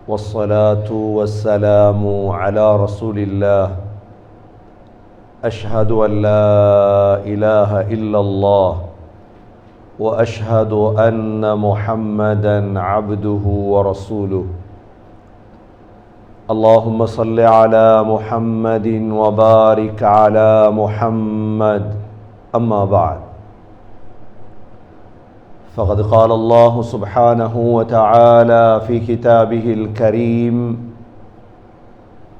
والصلاة والسلام على رسول الله أشهد أن لا إله إلا الله وأشهد أن محمدا عبده ورسوله اللهم صل على محمد وبارك على محمد أما بعد فقد قال الله سبحانه وتعالى في كتابه الكريم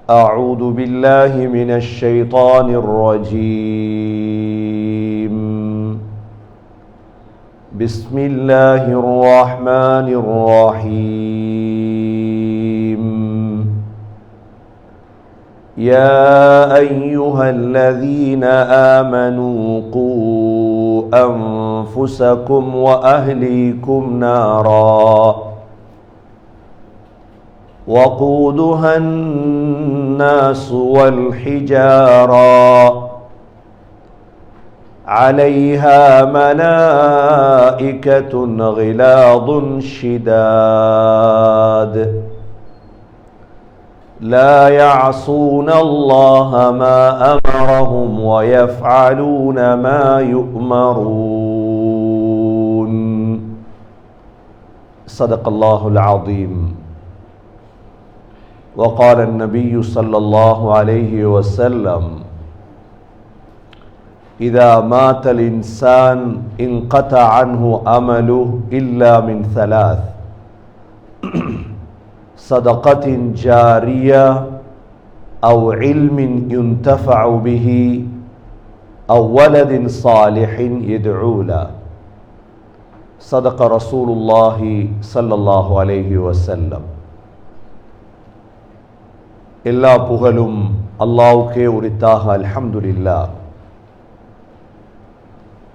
أعوذ بالله من الشيطان الرجيم بسم الله الرحمن الرحيم يا أيها الذين آمنوا قوا أنفسكم وأهليكم نارا وقودها الناس والحجارة عليها ملائكة غلاظ شداد لا يعصون الله ما أمرهم ويفعلون ما يؤمرون صدق الله العظيم وقال النبي صلى الله عليه وسلم إذا مات الإنسان انقطع عنه عمله إلا من ثلاث صدقة جارية أو علم ينتفع به أو ولد صالح يدعو له صدق رسول الله صلى الله عليه وسلم எல்லா புகழும் அல்லாஹ்வுக்கே உரித்தாக அல்ஹம்துலில்லாஹ்.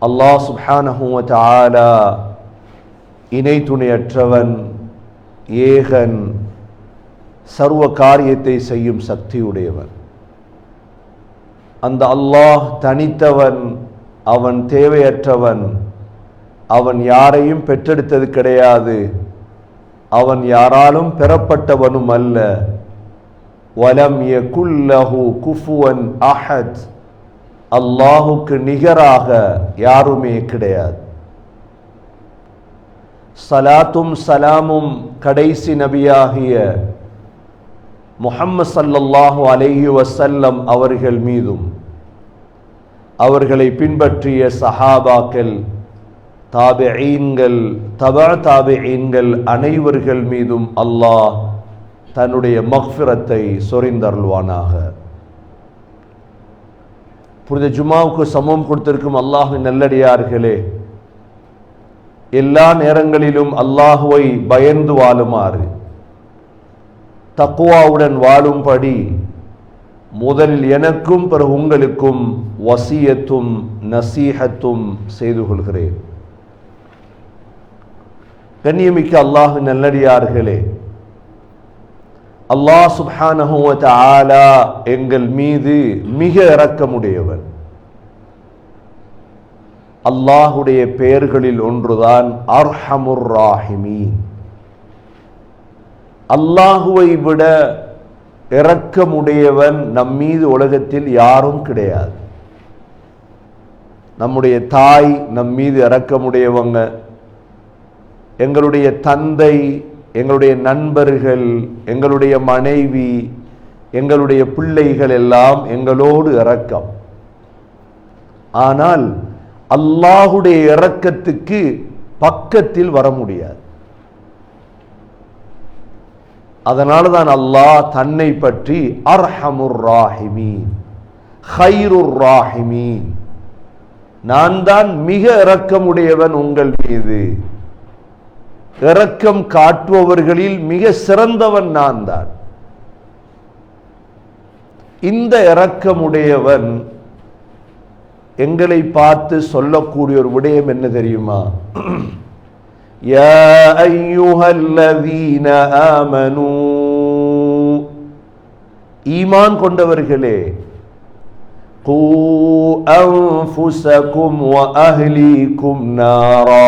அல்லாஹ் சுப்ஹானஹு வ தஆலா இணை துணையற்றவன், ஏகன், சர்வ காரியத்தை செய்யும் சக்தியுடையவன். அந்த அல்லாஹ் தனித்தவன், அவன் தேவையற்றவன், அவன் யாரையும் பெற்றெடுத்தது கிடையாது, அவன் யாராலும் பெறப்பட்டவனும் அல்ல. வலம் யகுல்லஹு குஃபுவன் அஹத், அல்லாஹுக்கு நிகராக யாருமே கிடையாது. சலாத்தும் சலாமும் கடைசி நபியாகிய முஹம்மது ஸல்லல்லாஹு அலைஹி வஸல்லம் அவர்கள் மீதும், அவர்களை பின்பற்றிய சஹாபாக்கள், தாபிஈன்கள், தபா தாபிஈன்கள் அனைவர்கள் மீதும் அல்லாஹ் தன்னுடைய மக்ஃபிரத்தை சொரிந்தருள்வானாக. புனித ஜுமாவுக்கு சமம் கொடுத்திருக்கும் அல்லாஹ்வின் நல்லடியார்களே, எல்லா நேரங்களிலும் அல்லாஹுவை பயந்து வாழுமாறு, தக்வாவுடன் வாழும்படி முதலில் எனக்கும் பிறகு உங்களுக்கும் வசியத்தும் நசீஹத்தும் செய்து கொள்கிறேன். கண்ணியமிக்க அல்லாஹ்வின் நல்லடியார்களே, அல்லாஹ் சுப்ஹானஹு வ தஆலா எங்கள் மீது மிக இரக்கமுடையவன். அல்லாஹுடைய பெயர்களில் ஒன்றுதான் அர்ஹமுர் ராஹிமீன். அல்லாஹுவை விட இரக்கமுடையவன் நம் மீது உலகத்தில் யாரும் கிடையாது. நம்முடைய தாய் நம் மீது இரக்கமுடையவங்க, எங்களுடைய தந்தை, எங்களுடைய நண்பர்கள், எங்களுடைய மனைவி, எங்களுடைய பிள்ளைகள் எல்லாம் எங்களோடு இரக்கம். ஆனால் அல்லாஹுடைய இரக்கத்துக்கு பக்கத்தில் வர முடியாது. அதனால தான் அல்லாஹ் தன்னை பற்றி அர்ஹமுர் ராஹிமீன், ஹைருர் ராஹிமீன், நான் தான் மிக இரக்கமுடையவன் உங்கள் மீது, இரக்கம் காட்டுபவர்களில் மிக சிறந்தவன் நான் தான். இந்த இரக்கமுடையவன் எங்களை பார்த்து சொல்லக்கூடிய ஒரு விடயம் என்ன தெரியுமா? யா அய்யுஹல்லதீன ஆமனூ, ஈமான் கொண்டவர்களே, கூ அன்ஃபுஸகும் வ அஹ்லீகும் நாரா,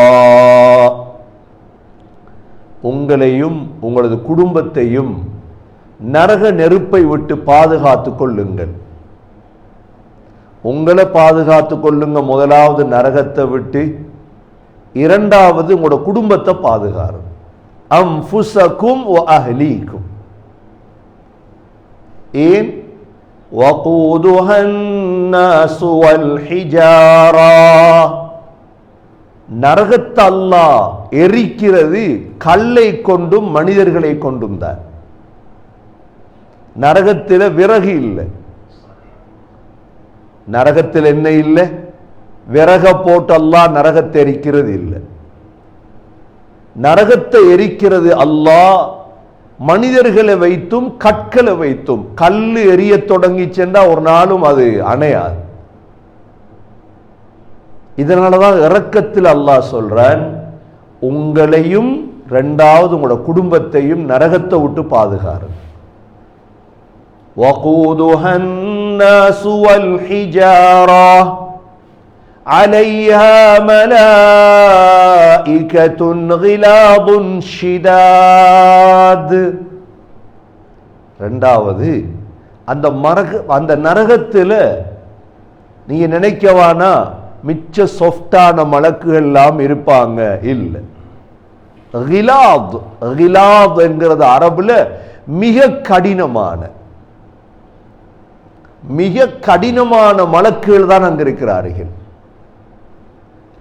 உங்களையும் உங்களது குடும்பத்தையும் நரக நெருப்பை விட்டு பாதுகாத்து கொள்ளுங்கள். உங்களை பாதுகாத்து கொள்ளுங்க முதலாவது நரகத்தை விட்டு, இரண்டாவது உங்களோட குடும்பத்தை பாதுகாரு. அன்ஃபுஸகும் வ அஹ்லீக்கும். ஏன்? வகூதுஹா அன்னாஸு வல் ஹிஜாரா. நரகத்தை அல்லாஹ் எரிக்கிறது கல்லை கொண்டும் மனிதர்களை கொண்டும் தான். நரகத்தில் விறகு இல்லை. நரகத்தில் என்ன இல்லை? விறக போட்டு அல்லாஹ் நரகத்தை எரிக்கிறது இல்லை. நரகத்தை எரிக்கிறது அல்லாஹ் மனிதர்களை வைத்தும் கற்களை வைத்தும். கல்லு எரிய தொடங்கி சென்றா ஒரு நாளும் அது அணையாது. இதனாலதான் இரக்கத்தில் அல்லாஹ் சொல்றான், உங்களையும் இரண்டாவது உங்களோட குடும்பத்தையும் நரகத்தை விட்டு பாதுகாரு. وقودها الناس والحجارة عليها ملائكة غلاظ شداد. இரண்டாவது அந்த நரகத்தில் நீங்க நினைக்கவானா மிச்ச சாஃப்டான மலக்குகள் எல்லாம் இருப்பாங்க. இல்லை. கிலாத், கிலாத் என்கிறது அரபுல மிக கடினமான மலக்குகள் தான் அங்க இருக்கிறார்கள்.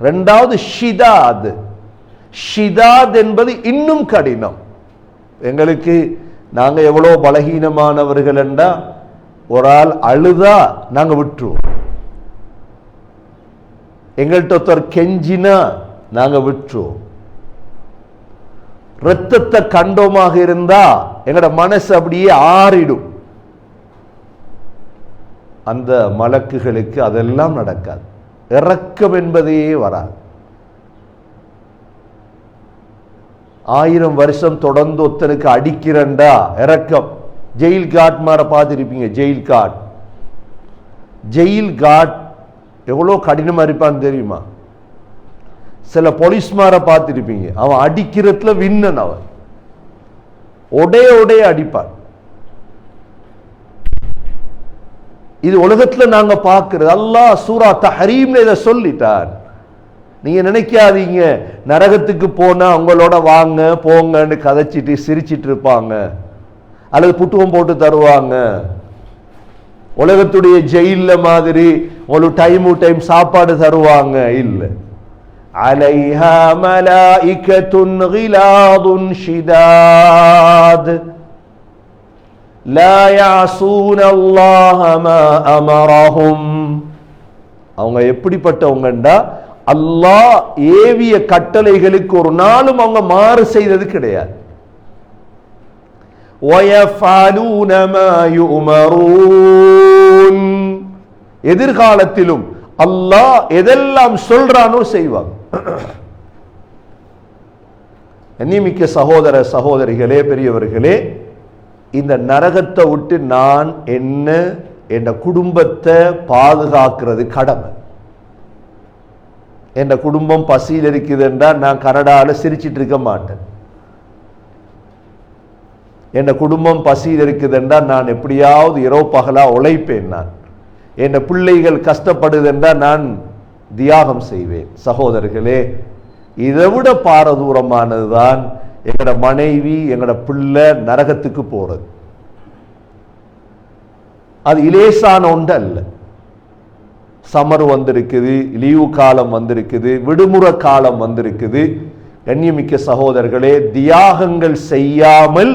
இரண்டாவது ஷிதாத். ஷிதாத் என்பது இன்னும் கடினம். எங்களுக்கு நாங்க எவ்வளவு பலகீனமானவர்கள் என்றா, ஒரு ஆள் அழுதா நாங்க விட்டுருவோம். எங்கள்கிட்ட ஒருத்தர் கெஞ்சினா நாங்க விட்டுருவோம். ரத்தத்தை கண்டோமாக இருந்தா எங்களோட மனசு அப்படியே ஆறிடும். அந்த மலக்குகளுக்கு அதெல்லாம் நடக்காது. இரக்கம் என்பதே வராது. 1000 வருஷம் தொடர்ந்து ஒருத்தனுக்கு அடிக்கிறண்டா இரக்கம். ஜெயில் காட் மாற பார்த்துருப்பீங்க. ஜெயில் காட் எவ்வளோ கடினமா இருப்பான்னு தெரியுமா? சில போலீஸ்மார பார்த்துருப்பீங்க, அவன் அடிக்கிறதுல விண்ணன். அவன் ஒடைய அடிப்பான். இது உலகத்துல நாங்க பார்க்கிறது. அல்லாஹ் சூரா தஹரீம்ல இதை சொல்லிட்டார். நீங்க நினைக்காதீங்க நரகத்துக்கு போனா உங்களோட வாங்க போங்கன்னு கதைச்சிட்டு சிரிச்சிட்டு இருப்பாங்க, அல்லது புட்டுவம் போட்டு தருவாங்க. உலகத்துடைய ஜெயில மாதிரி உங்களுக்கு டைம் சாப்பாடு தருவாங்க. இல்ல. அலைஹா மலாயிகத்துன் கிலாதுன் ஷிதாத் லா யாஸூன அல்லாஹ மா அமரஹும். அவங்க எப்படிப்பட்டவங்கண்டா, அல்லாஹ் ஏவிய கட்டளைகளுக்கு ஒரு நாளும் அவங்க மாறு செய்தது கிடையாது. وَيَفْعَلُونَ مَا يُؤْمَرُونَ. எதிர்காலத்திலும் அல்லாஹ் எதெல்லாம் சொல்றானோ செய்வாங்க. கண்ணியமிக்க சகோதர சகோதரிகளே, பெரியவர்களே, இந்த நரகத்தை விட்டு நான் என் குடும்பத்தை பாதுகாக்கிறது கடமை. என் குடும்பம் பசியில் இருக்குது என்றால் நான் கனடாவில் சிரிச்சிட்டு இருக்க மாட்டேன். என் குடும்பம் பசியில் இருக்குது என்றால் நான் எப்படியாவது இரவு பகலா உழைப்பேன். நான் என் பிள்ளைகள் கஷ்டப்படுது என்றால் நான் தியாகம் செய்வேன். சகோதரர்களே, இதை விட பாரதூரமானதுதான் எங்கட மனைவி எங்கட பிள்ளை நரகத்துக்கு போறது. அது இலேசான ஒன்று அல்ல. சமர் வந்திருக்குது, லீவு காலம் வந்திருக்குது, விடுமுறை காலம் வந்திருக்குது. கண்ணியமிக்க சகோதரர்களே, தியாகங்கள் செய்யாமல்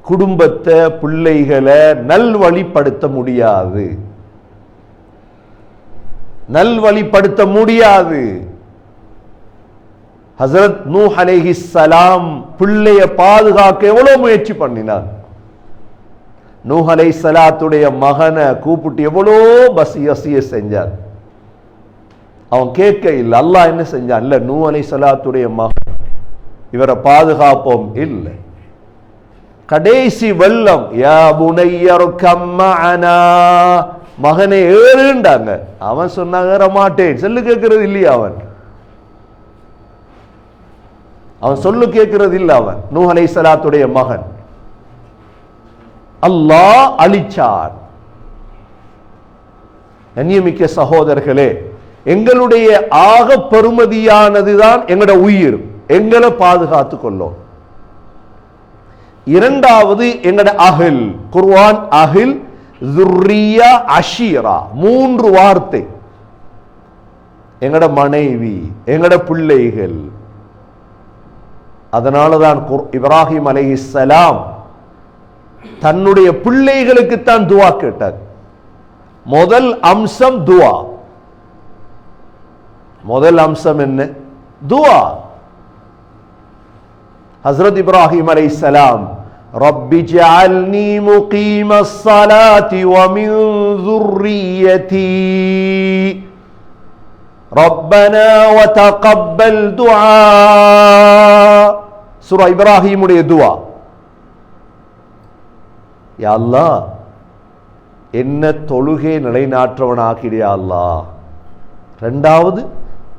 குடும்பத்தை பிள்ளைகளை நல்வழிப்படுத்த முடியாது. நல்வழிப்படுத்த முடியாது. ஹஸரத் நூஹ் அலைஹிஸ்ஸலாம் பிள்ளைய பாதுகாக்க எவ்வளவு முயற்சி பண்ணினார். நூஹ் அலைஹிஸ்ஸலாத்துடைய மகனை கூப்பிட்டு எவ்வளோ வசிய செஞ்சார். அவன் கேட்க இல்லை. அல்லாஹ் என்ன செஞ்சான்? இல்ல, நூஹ் அலைஹிஸ்ஸலாத்துடைய மகன், இவரை பாதுகாப்போம். இல்லை, கடைசி வெள்ளம், யா புனையர்கம் மஅனா, மகனை ஏறுண்டாங்க. அவன் சொன்னாங்க, ஏற மாட்டேன். செல்லு கேட்கறது இல்லையா? அவன் அவன் சொல்லு கேட்கிறது இல்ல. அவன் நூஹ் அலைஹிஸ்ஸலாத்துடைய மகன். அல்லாஹ் அழிச்சான். கண்ணியமிக்க சகோதரர்களே, எங்களுடைய ஆக பெருமதியானதுதான் எங்களோட உயிர். எங்களை பாதுகாத்து கொள்ளும். இரண்டாவது எங்கட அஹில். குர்ஆன் அஹில், ذُرِّيَّةٌ அஷீரா, 3 வார்த்தை. எங்கட மனைவி, எங்கட பிள்ளைகள். அதனாலதான் இப்ராஹிம் அலைஹிஸ்ஸலாம் தன்னுடைய பிள்ளைகளுக்கு தான் துஆ கேட்டார். முதல் அம்சம் துஆ. முதல் அம்சம் என்ன? துஆ. ஹஸ்ரத் இப்ராஹிம் அலைஹிஸ்ஸலாம் ரப்பி ஜஅல்னி முகீமஸ் ஸலாத்தி வ மின் ذُرِّيَّتِي ரப்பனா வ தகப்பல் துஆ. சூரா இப்ராஹிமுடைய துஆ. யா அல்லாஹ், என்ன தொழுகை நிலைநாற்றவனாக்கிறியா அல்லாஹ். இரண்டாவது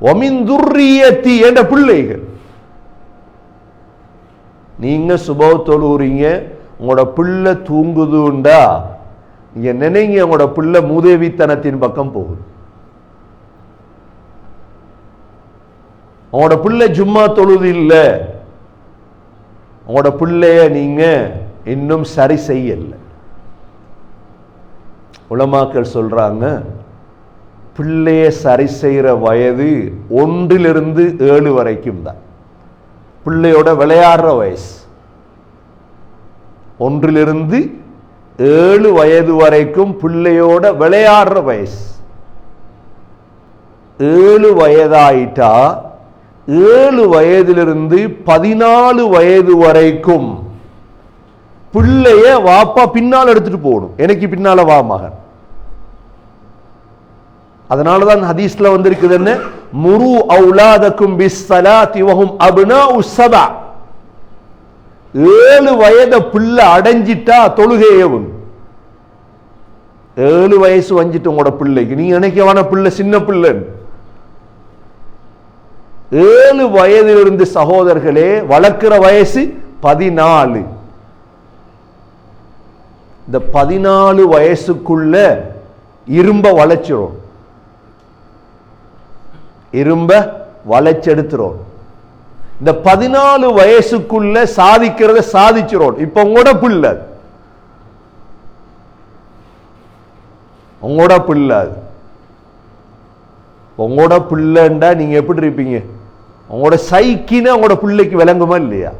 வ மின் ذُرِّيَّتِي, என்ற பிள்ளைகள். நீங்க சுபஹ் தொழுறீங்க, உங்களோட பிள்ளை தூங்குதுண்டா, நீங்க நினைங்க உங்களோட பிள்ளை மூதேவித்தனத்தின் பக்கம் போகுது. உங்களோட பிள்ளை ஜும்மா தொழுது இல்ல, உங்களோட பிள்ளைய நீங்க இன்னும் சரி செய்யல. உலமாக்கள் சொல்றாங்க, பிள்ளைய சரி செய்யற வயது 1 to 7 வரைக்கும் தான். பிள்ளையோட விளையாடுற வயசு 1 to 7 வயது வரைக்கும் பிள்ளையோட விளையாடுற வயசு. 7 வயதாயிட்டா 7 வயதிலிருந்து 14 வயது வரைக்கும் பிள்ளைய வாப்பா பின்னால் எடுத்துட்டு போகணும். எனக்கு பின்னால வா மகன். அதனாலதான் ஹதீஸ்ல வந்திருக்குது என்ன, முரு அவுலாதக்கும் பிஸ்ஸலாத்தி வஹும் அப்னாஉ ஸபா. 7 வயது பிள்ளை அடைஞ்சிட்டா தொழுகையவும். 7 வயசு வந்துட்டு உங்களோட பிள்ளைக்கு, நீங்க நினைக்கவான பிள்ளை சின்ன பிள்ளை. 7 வயதிலிருந்து சகோதரர்களே வளர்க்கிற வயசு 14. இந்த 14 வயசுக்குள்ள இரும்ப வளைச்சிரும், இரும்ப வளைச்செடுத்துரும். இந்த 14 வயசுக்குள்ள சாதிக்கிறத சாதிச்சிரும். இப்ப உங்களோட பிள்ளை, உங்களோட பிள்ளை, உங்களோட பிள்ளைண்டா நீங்க எப்படி இருப்பீங்க? உங்களோட சைக்கின உங்களோட பிள்ளைக்கு விளங்குமா இல்லையா?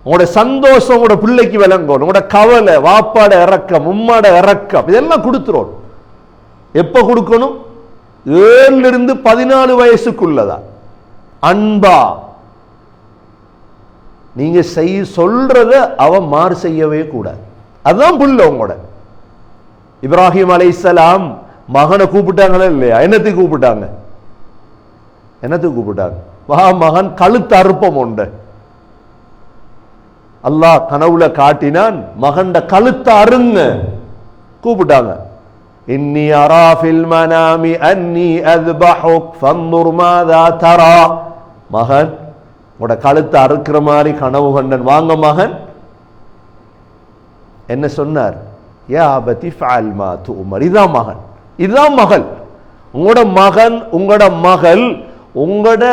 உங்களோட சந்தோஷம் உங்களோட பிள்ளைக்கு விளங்கும். உங்களோட கவலை, வாப்பாட இறக்கம், உம்மாட இறக்கம், இதெல்லாம் கொடுத்துரும். எப்ப கொடுக்கணும்? 7 to 14 வயசுக்குள்ளதான். அன்பா நீங்க சொல்றத அவன் மாறு செய்யவே கூடாது. அதுதான் புள்ள. உங்களோட இப்ராஹிம் அலைஹிஸ்ஸலாம் மகனை கூப்பிட்டாங்களா இல்லையா? என்னத்துக்கு கூப்பிட்டாங்க? என்னத்துக்கு கூப்பிட்டாங்க? வா மகன், கழுத்து அறுப்பம் உண்டு. அல்லாஹ் கனவுல காட்டினான், மகண்ட கழுத்து அருங்க கூப்பிட்டாங்க. இன்னி அரா ஃபில் மனாமி அன்னி அஸ்பஹுக் ஃபன்துர் மாதா தரா. மகன், உட கழுத்து அறுக்கிற மாதிரி கனவு கண்டன், வாங்க மகன். என்ன சொன்னார்? யா அபதி ஃபஅல் மா துஅமர். இதான் மகன், இதுதான் மகள். உங்களோட மகன், உங்களோட மகள் உங்களோட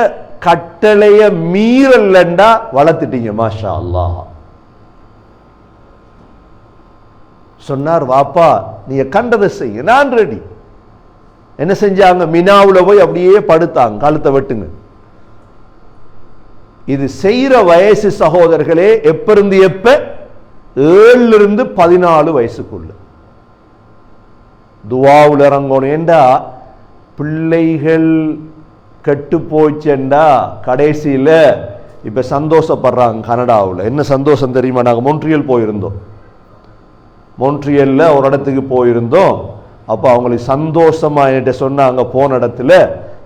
கட்டளைய மீறலண்டா வளர்த்துட்டீங்க. மாஷா அல்லாஹ். சொன்னார், வாப்பா நீங்க கண்டதை செய்ய, நான் ரெடி. என்ன செஞ்சாங்க? மினாவுல போய் அப்படியே படுத்தாங்க, கழுத்தை வெட்டுங்க. இது செய்யற வயசு சகோதரர்களே எப்ப இருந்து எப்ப? 7 to 14 வயசுக்குள்ள துஆவுல இறங்கணும். ஏண்டா பிள்ளைகள் கெட்டு போச்சேண்டா கடைசியில இப்ப சந்தோஷப்படுறாங்க. கனடாவில் என்ன சந்தோஷம் தெரியுமா? நாங்கள் மொன்ட்ரியல் போயிருந்தோம். மொன்ட்ரியல்ல ஒரு இடத்துக்கு போயிருந்தோம். அப்போ அவங்களுக்கு சந்தோஷமா என்கிட்ட சொன்னாங்க, போன இடத்துல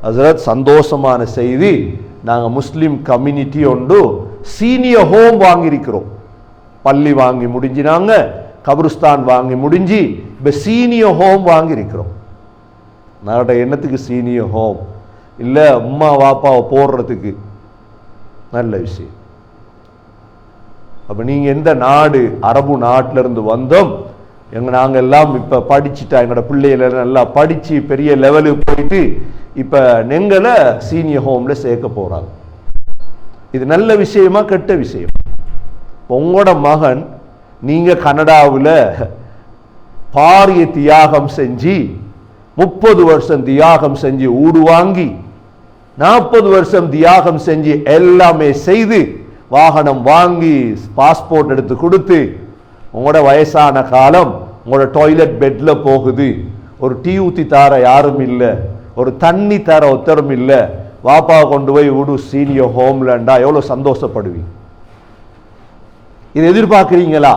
ஹஸ்ரத் சந்தோஷமான செய்தி, நாங்கள் முஸ்லீம் கம்யூனிட்டி ஒன்று சீனியர் ஹோம் வாங்கியிருக்கிறோம். பள்ளி வாங்கி முடிஞ்சினாங்க, கபிரிஸ்தான் வாங்கி முடிஞ்சு இப்போ சீனியர் ஹோம் வாங்கியிருக்கிறோம். நான் எண்ணத்துக்கு சீனியர் ஹோம் இல்லை, அம்மா வாப்பாவை போடுறதுக்கு நல்ல விஷயம். அப்ப நீங்க எந்த நாடு? அரபு நாட்டில இருந்து வந்தோம். நாங்க எல்லாம் இப்ப படிச்சுட்டா, எங்களோட பிள்ளைகளை நல்லா படிச்சு பெரிய லெவலுக்கு போயிட்டு இப்ப எங்களை சீனியர் ஹோம்ல சேர்க்க போறாங்க. இது நல்ல விஷயமா கெட்ட விஷயம்? உங்களோட மகன் நீங்க கனடாவில் பாரிய தியாகம் செஞ்சு 30 வருஷம் தியாகம் செஞ்சு ஊடு வாங்கி 40 வருஷம் தியாகம் செஞ்சு எல்லாமே செய்து வாகனம் வாங்கி பாஸ்போர்ட் எடுத்து கொடுத்து உங்களோட வயசான காலம் உங்களோட டாய்லெட் பெட்ல போகுது, ஒரு டீ ஊத்தி தார யாரும் இல்லை, ஒரு தண்ணி தர ஒத்தரும் இல்லை, வாப்பா கொண்டு போய் விடு சீனியர் ஹோம்லண்டா எவ்வளவு சந்தோஷப்படுவீங்க? இது எதிர்பார்க்கிறீங்களா?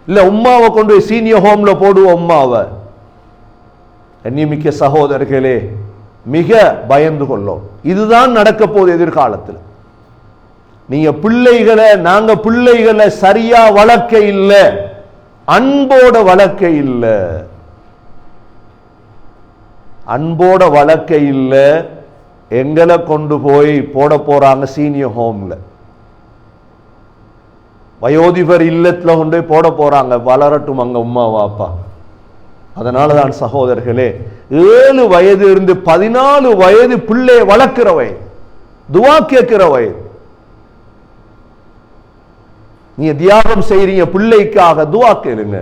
இல்ல உம்மாவை கொண்டு போய் சீனியர் ஹோம்ல போடுவோம் உம்மாவை. கண்ணியமிக்க சகோதரர்களே, மிக பயந்து கொள்ளும். இதுதான் நடக்க போகுது எதிர்காலத்தில். நீங்க பிள்ளைகளை, நாங்க பிள்ளைகளை சரியா வளர்க்க இல்லை, அன்போட வளர்க்க இல்லை, அன்போட வளர்க்க இல்லை. எங்களை கொண்டு போய் போட போறாங்க சீனியர் ஹோம்ல, வயோதிபர் இல்லத்துல கொண்டு போய் போட போறாங்க. வளரட்டும் அங்க உம்மா வாப்பா. அதனாலதான் சகோதரர்களே, 7 வயது இருந்து 14 வயது பிள்ளையை வளர்க்கிற வயது, துவா கேட்கிற வயது. நீங்க தியாகம் செய்றீங்க பிள்ளைக்காக, துவா கேளுங்க.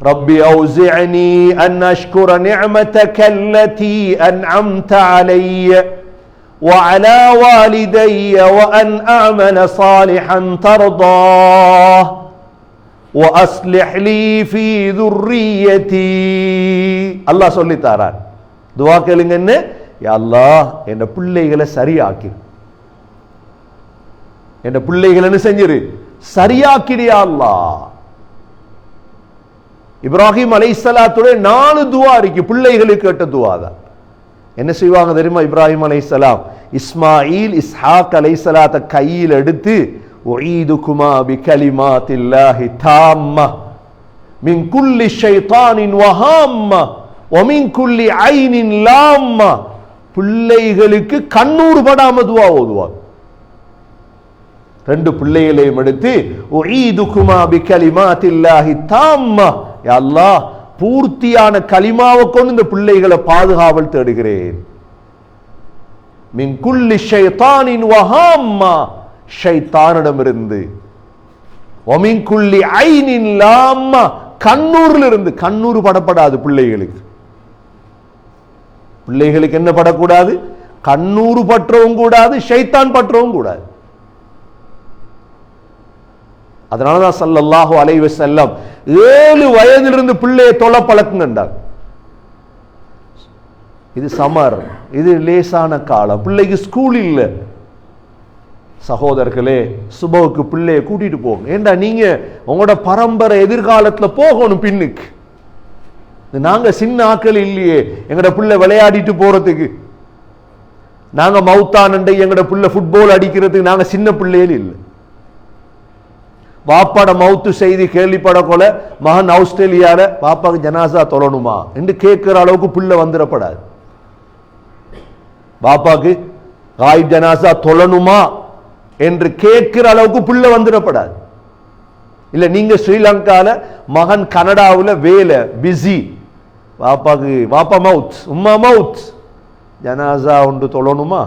ரப்பி அவுஸிஅனி அன் அஷ்குர நிஅமதக அல்லதி அன்அம்த அலைய وعلى والدي وأن أعمل صالحا ترضاه وأصلح لي في ذريتي. அல்லாஹ் சொல்லி தரான். துஆ கேளுங்க. என்ன? யா அல்லாஹ், என் பிள்ளைகளை சரியாக்கி, என் பிள்ளைகளை என்ன செஞ்சிரு? சரியாக்கிடியா அல்லாஹ். இப்ராஹிம் அலைஹிஸ்ஸலாத்துடைய 4 துஆ இருக்கு, பிள்ளைகளுக்கு கேட்ட துஆ தான். என்ன செய்வாங்க தெரியுமா? இப்ராஹிம் அலைஹிஸ்ஸலாம் இஸ்மாயில் இஸ்ஹாக் அலைஹிஸ்ஸலாத்தை கையில் எடுத்து உஈதுகுமா பிகலிமாத்தில்லாஹி தாம்ம மின் குல்லி ஷைத்தானின் வஹாம்ம வமின் குல்லி ஐனின் லாம்ம. பிள்ளைகளுக்கு கண்ணூர் படாம துஆ ஓதுவாங்க. 2 பிள்ளைகளையும் எடுத்து உஈதுகுமா பிகலிமாத்தில்லாஹி தாம்ம, யா அல்லாஹ் பூர்த்தியான கலிமாவை கொண்டு இந்த பிள்ளைகளை பாதுகாவல் தேடுகிறேன். மின் குல்லி ஷைத்தானின் வஹாம்மா, ஷைத்தானிடமிருந்து, வமின் குல்லி ஐனின் லாம்மா, கண்ணூர்ல இருந்து. கண்ணூர் படப்படாது பிள்ளைகளுக்கு. பிள்ளைகளுக்கு என்ன படக்கூடாது? கண்ணூர் பற்றவும் கூடாது, ஷைத்தான் பற்றவும் கூடாது. அதனாலதான் ஸல்லல்லாஹு அலைஹி வஸல்லம் 7 வயதிலிருந்து பிள்ளையை தொலை பழக்குங்கண்டார். இது சமர், இது லேசான காலம். பிள்ளைக்கு ஸ்கூல் இல்ல. சகோதரர்களே, சுபவுக்கு பிள்ளைய கூட்டிட்டு போங்க. ஏண்டா நீங்க உங்களோட பரம்பரை எதிர்காலத்துல போகணும் பின்னுக்கு. நாங்க சின்ன ஆக்கள் இல்லையே எங்கட பிள்ளை விளையாடிட்டு போறதுக்கு. நாங்க மௌத்தானண்டை எங்கட பிள்ளை ஃபுட்பால் அடிக்கிறதுக்கு நாங்க சின்ன பிள்ளைகள் இல்லை. வாப்பாட மவுத்து செய்தி கேள்விப்படக்கொள்ள மகன் ஆஸ்திரேலியால பாப்பாக்கு ஜனாசா தொழணுமா என்று கேட்கிற அளவுக்கு பிள்ளை வந்துடப்படாது. பாப்பாக்கு காய் ஜனாசா தொழணுமா என்று கேட்கிற அளவுக்கு பிள்ளை வந்துடப்படாது. இல்ல நீங்க ஸ்ரீலங்கால மகன் கனடாவில் வேலை பிஸி, பாப்பாக்கு வாப்பா மவுத் உம்மா மவுத் ஜனாசா ஒன்று தொழணுமா,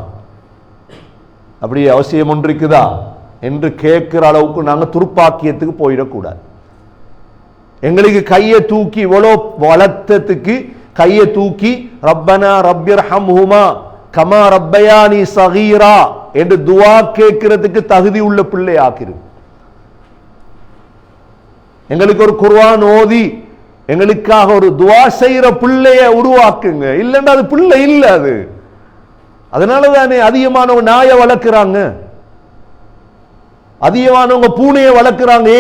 அப்படி அவசியம் ஒன்று இருக்குதா என்று கேட்கிற அளவுக்கு நாங்க துருப்பாக்கியத்துக்கு போயிடக்கூடாது. எங்களுக்கு கையை தூக்கி இவ்வளோ வளர்த்ததுக்கு கையை தூக்கி ரப்பனா ரப்பிர்ஹம்ஹுமா கமா ரப்பயானி சகீரா என்று துஆ கேட்கிறதுக்கு தகுதி உள்ள பிள்ளை ஆக்கிரு. எங்களுக்கு ஒரு குர்ஆன் ஓதி எங்களுக்காக ஒரு துஆ செய்யற பிள்ளைய உருவாக்குங்க. இல்லைன்னா அது பிள்ளை இல்ல. அது அதனாலதானே அதிகமானவங்க நாயை வளர்க்கிறாங்க, அதிகமானவங்க பூனையை வளர்க்கிறாங்க.